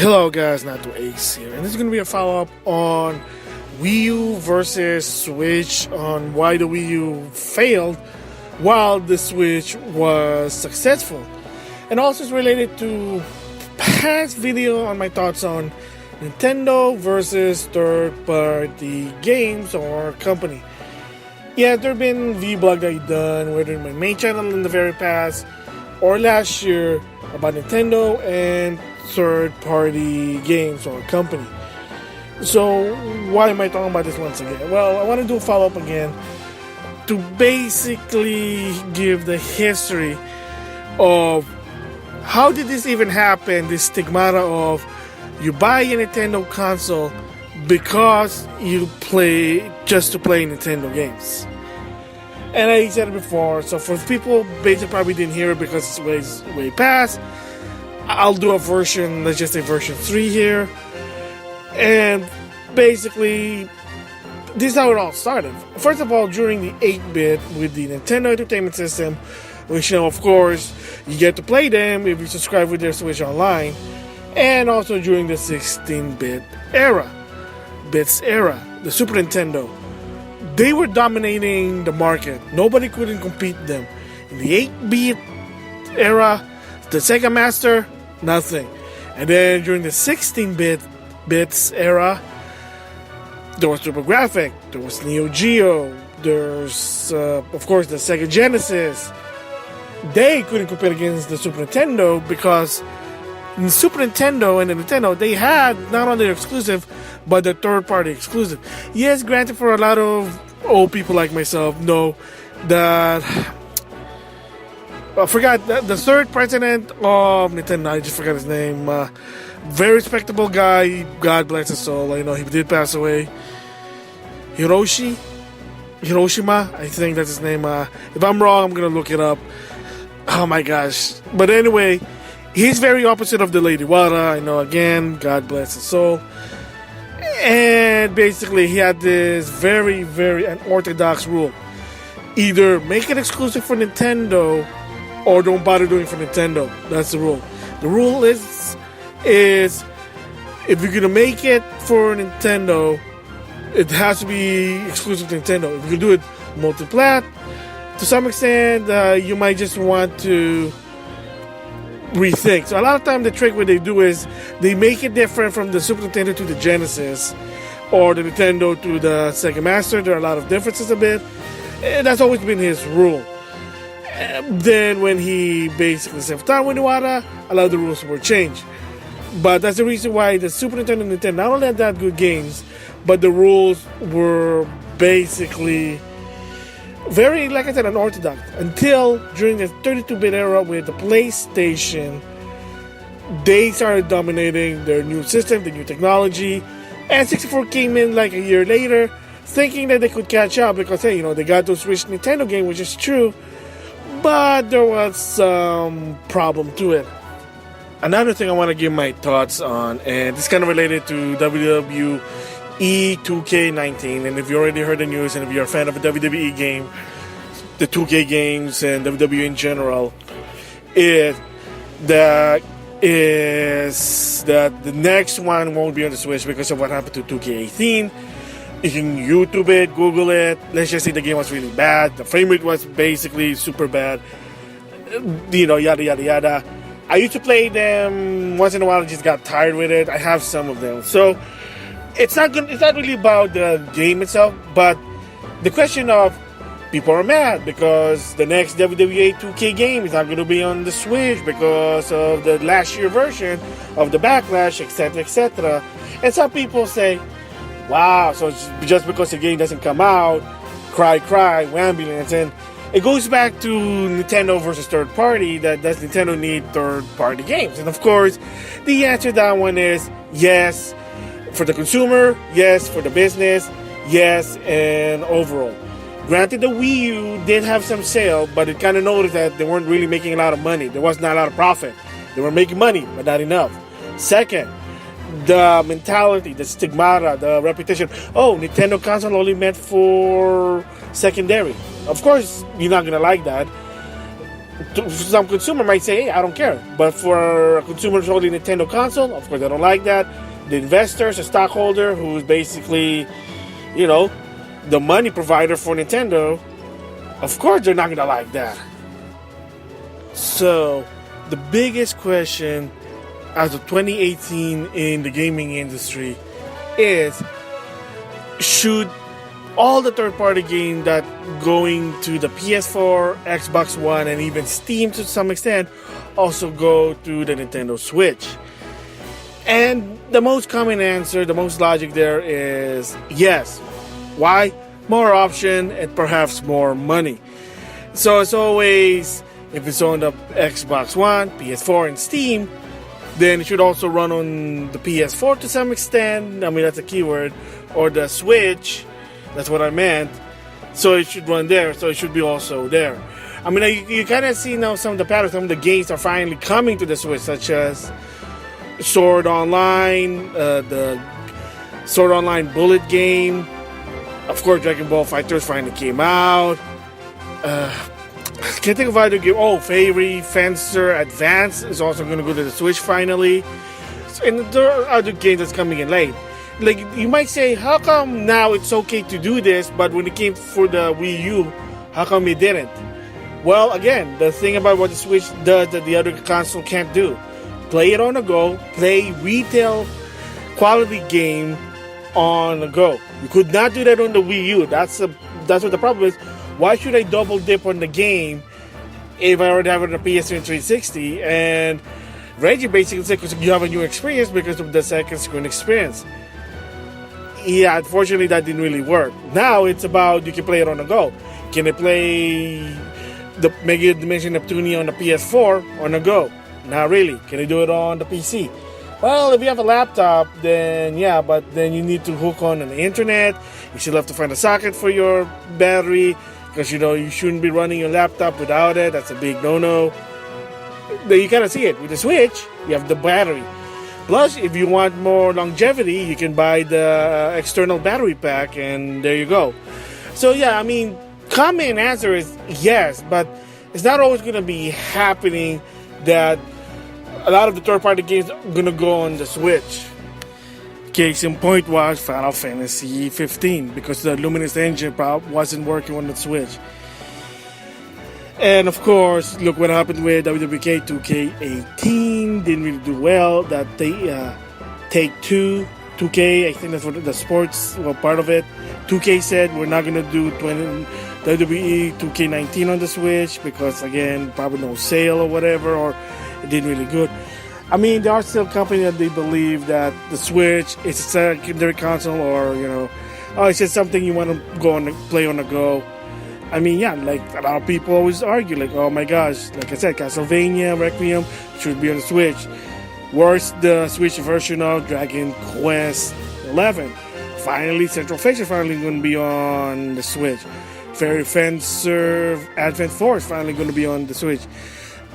Hello guys, NautoAce here, and this is going to be a follow-up on Wii U versus Switch on why the Wii U failed while the Switch was successful. And also it's related to past video on my thoughts on Nintendo versus third-party games or company. Yeah, there have been vlog that I've done, whether in my main channel in the very past or last year, about Nintendo and third-party games or company. So why am I talking about this once again? Well, I want to do a follow-up again to basically give the history of how did this even happen, this stigmata of you buy a Nintendo console because you play just to play Nintendo games. And I said it before, so for people basically probably didn't hear it because it's way past, I'll do a version, let's just say version 3 here. And basically, this is how it all started. First of all, during the 8-bit with the Nintendo Entertainment System, which of course, you get to play them if you subscribe with their Switch Online. And also during the 16-bit era, the Super Nintendo. They were dominating the market. Nobody couldn't compete them. In the 8-bit era, the Sega Master, nothing. And then during the 16-bit era, there was TurboGrafx, there was Neo Geo, there's of course the Sega Genesis. They couldn't compete against the Super Nintendo because in the Super Nintendo and the Nintendo, they had not only the exclusive, but the third-party exclusive. Yes, granted, for a lot of old people like myself, know that I forgot the third president of Nintendo. I just forgot his name. Very respectable guy. God bless his soul. I know he did pass away. Hiroshima, I think that's his name. If I'm wrong, I'm gonna look it up. Oh my gosh! But anyway, he's very opposite of the Lady Wada. I know, again, God bless his soul. And basically, he had this very, very unorthodox rule: either make it exclusive for Nintendo, or don't bother doing it for Nintendo. That's the rule. The rule is if you're gonna make it for Nintendo, it has to be exclusive to Nintendo. If you do it multi-plat, to some extent, you might just want to rethink. So a lot of time the trick what they do is they make it different from the Super Nintendo to the Genesis, or the Nintendo to the Sega Master. There are a lot of differences a bit, and that's always been his rule. Then when he basically left down with Iwata, a lot of the rules were changed. But that's the reason why the Super Nintendo and Nintendo not only had that good games, but the rules were basically very, like I said, unorthodox. Until during the 32-bit era with the PlayStation, they started dominating their new system, the new technology. And 64 came in like a year later, thinking that they could catch up because, hey, they got those rich Nintendo games, which is true. But there was some problem to it. Another thing I want to give my thoughts on, and it's kind of related to WWE 2K19, and if you already heard the news, and if you're a fan of a WWE game, the 2K games and WWE in general, is that the next one won't be on the Switch because of what happened to 2K18. You can YouTube it, Google it. Let's just say the game was really bad. The frame rate was basically super bad. Yada yada yada. I used to play them once in a while. I just got tired with it. I have some of them, so it's not really about the game itself, but the question of people are mad because the next WWE 2K game is not going to be on the Switch because of the last year version of the Backlash, etc., etc. And some people say, wow, so just because the game doesn't come out, cry, ambulance. And it goes back to Nintendo versus third party, that does Nintendo need third party games? And of course, the answer to that one is yes, for the consumer, yes, for the business, yes, and overall. Granted, the Wii U did have some sale, but it kind of noticed that they weren't really making a lot of money. There was not a lot of profit. They were making money, but not enough. Second, the mentality, the stigmata, the reputation. Oh, Nintendo console only meant for secondary. Of course, you're not going to like that. Some consumer might say, hey, I don't care. But for consumers holding Nintendo console, of course, they don't like that. The investors, the stockholder, who's basically, the money provider for Nintendo, of course, they're not going to like that. So, the biggest question as of 2018 in the gaming industry is, should all the third-party games that going to the PS4, Xbox One, and even Steam to some extent also go to the Nintendo Switch? And the most common answer, the most logic there is yes. Why? More option and perhaps more money. So as always, if it's on the Xbox One, PS4, and Steam, then it should also run on the PS4 to some extent. I mean, that's a keyword. Or the Switch. That's what I meant. So it should run there. So it should be also there. I mean, you kind of see now some of the patterns. Some of the games are finally coming to the Switch, such as Sword Online, the Sword Online Bullet game. Of course, Dragon Ball FighterZ finally came out. I can't think of other game. Oh, Fairy Fencer Advance is also going to go to the Switch finally. And there are other games that's coming in late. Like, you might say, how come now it's okay to do this, but when it came for the Wii U, how come it didn't? Well, again, the thing about what the Switch does that the other console can't do. Play it on the go, play retail quality game on the go. You could not do that on the Wii U. That's what the problem is. Why should I double dip on the game if I already have it on the PS3 and 360? And Reggie basically said, because you have a new experience because of the second screen experience. Yeah, unfortunately that didn't really work. Now it's about you can play it on the go. Can I play the Mega Dimension Neptunia on the PS4 on the go? Not really. Can I do it on the PC? Well, if you have a laptop, then yeah, but then you need to hook on the internet. You still have to find a socket for your battery because you shouldn't be running your laptop without it. That's a big no-no. You kind of see it with the Switch. You have the battery. Plus, if you want more longevity, you can buy the external battery pack, and there you go. So yeah, I mean, common answer is yes, but it's not always going to be happening that a lot of the third-party games are going to go on the Switch. Case in point was Final Fantasy 15, because the Luminous engine wasn't working on the Switch. And of course, look what happened with WWK 2K18. Didn't really do well. That they Take-Two, 2K, I think that's what the sports were part of it. 2K said we're not going to do WWE 2K19 on the Switch because, again, probably no sale or whatever, or it didn't really good. I mean, there are still companies that they believe that the Switch is a secondary console, or it's just something you want to go and play on the go. I mean, yeah, like a lot of people always argue, like, oh my gosh, like I said, Castlevania, Requiem should be on the Switch. Where's the Switch version of Dragon Quest 11? Finally, Central Face is finally going to be on the Switch. Fairy Fencer Advent 4 is finally going to be on the Switch.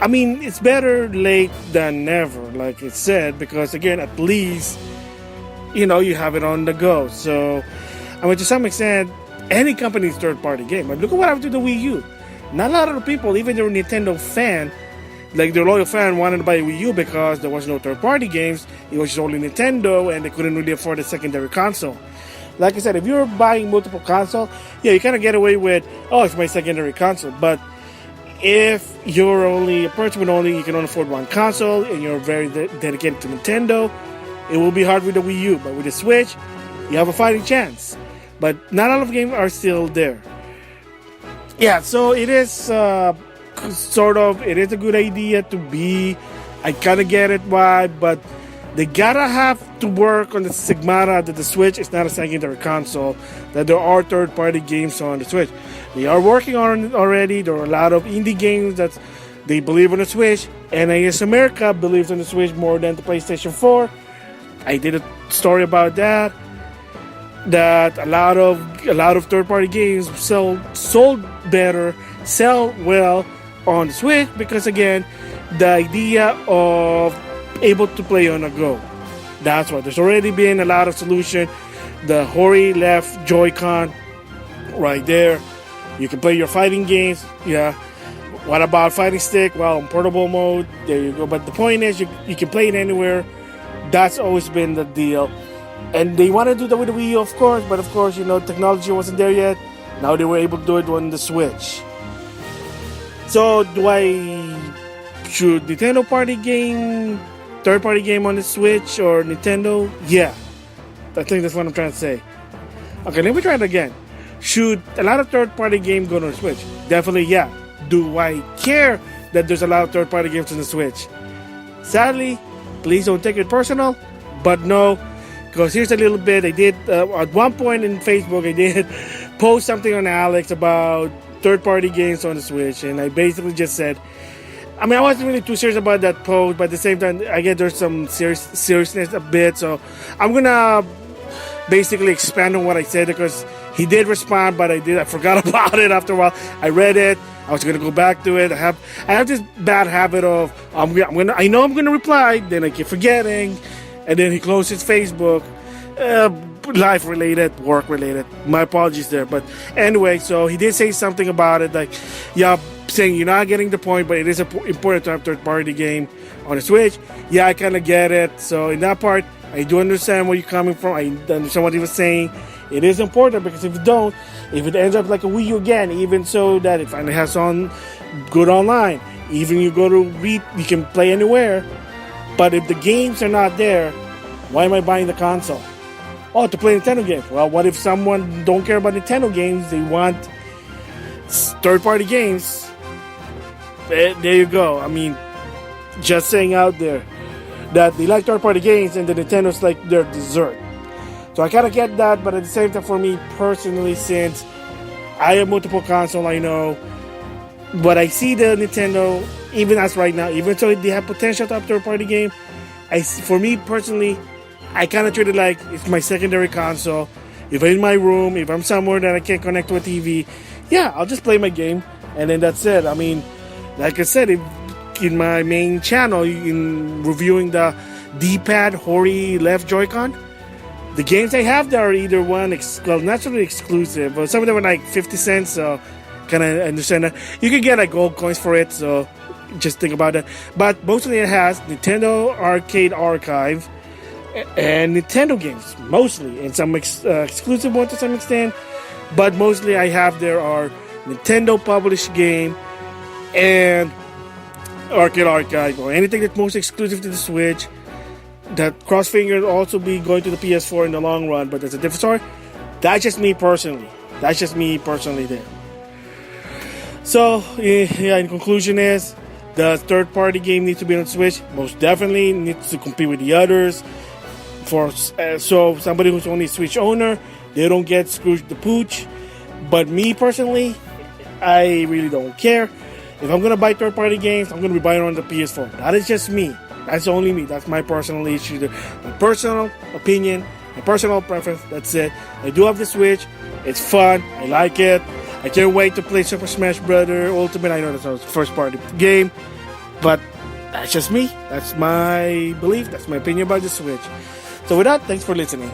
I mean, it's better late than never, like it said, because again, at least, you have it on the go. So, I mean, to some extent, any company's third-party game. But look at what happened to the Wii U. Not a lot of the people, even their Nintendo fan, like their loyal fan, wanted to buy a Wii U because there was no third-party games. It was just only Nintendo, and they couldn't really afford a secondary console. Like I said, if you're buying multiple consoles, yeah, you kind of get away with, oh, it's my secondary console. But if you're only a person with you can only afford one console, and you're very dedicated to Nintendo, it will be hard with the Wii U. But with the Switch, you have a fighting chance. But not all of the games are still there. Yeah, so it is it is a good idea to be. I kind of get it why, but they gotta have to work on the stigmata that the Switch is not a secondary console, that there are third-party games on the Switch. They are working on it already. There are a lot of indie games that they believe on the Switch. NAS America believes on the Switch more than the PlayStation 4. I did a story about that. That a lot of third-party games sell well on the Switch because, again, the idea of able to play on the go. That's why there's already been a lot of solution. The Hori left Joy-Con right there. You can play your fighting games. Yeah, What about fighting stick? Well, in portable mode, there you go. But the point is, you can play it anywhere. That's always been the deal. And they want to do that with the Wii U, of course. But of course, technology wasn't there yet. Now they were able to do it on the Switch. So, should Nintendo third-party game on the Switch or Nintendo? Yeah. I think that's what I'm trying to say. Okay, let me try it again. Should a lot of third-party games go to the Switch? Definitely, yeah. Do I care that there's a lot of third-party games on the Switch? Sadly, please don't take it personal, but no, because here's a little bit. I did, at one point in Facebook, I did post something on Alex about third-party games on the Switch, and I basically just said, I wasn't really too serious about that post, but at the same time, I get there's some seriousness a bit, so I'm gonna basically expand on what I said, because he did respond, but I forgot about it after a while. I read it. I was gonna go back to it. I have this bad habit of I know I'm gonna reply, then I keep forgetting, and then he closes Facebook. Life related, work related. My apologies there, but anyway, so he did say something about it, like, yeah, saying you're not getting the point, but it is important to have third-party game on the Switch. Yeah, I kind of get it. So in that part, I do understand where you're coming from. I understand what he was saying. It is important, because if it ends up like a Wii U again, even so that it finally has good online, even you go to you can play anywhere. But if the games are not there, why am I buying the console? Oh, to play Nintendo games. Well, what if someone don't care about Nintendo games? They want third-party games. There you go. Just saying out there that they like third-party games, and the Nintendo's like their dessert. So I kind of get that, but at the same time, for me personally, since I have multiple consoles, I know, but I see the Nintendo, even as right now, even though they have potential to have third-party game, for me personally, I kind of treat it like it's my secondary console. If I'm in my room, if I'm somewhere that I can't connect to a TV, yeah, I'll just play my game, and then that's it. Like I said, in my main channel, in reviewing the D-pad Hori left Joy-Con, the games I have there are either not really exclusive, but some of them are like 50 cents, so kind of understand that. You can get like gold coins for it, so just think about that. But mostly it has Nintendo Arcade Archive and Nintendo games, mostly, and some exclusive ones to some extent. But mostly I have there are Nintendo published game and Arcade Archive, or anything that's most exclusive to the Switch. That cross-finger will also be going to the PS4 in the long run, but that's a different story. That's just me personally. There. So, yeah, in conclusion is, the third-party game needs to be on Switch. Most definitely needs to compete with the others. So somebody who's only a Switch owner, they don't get screwed the pooch. But me personally, I really don't care. If I'm gonna buy third-party games, I'm gonna be buying on the PS4. That is just me. That's only me. That's my personal issue. My personal opinion, my personal preference. That's it. I do have the Switch. It's fun. I like it. I can't wait to play Super Smash Bros. Ultimate. I know that's not a first-party game, but that's just me. That's my belief. That's my opinion about the Switch. So with that, thanks for listening.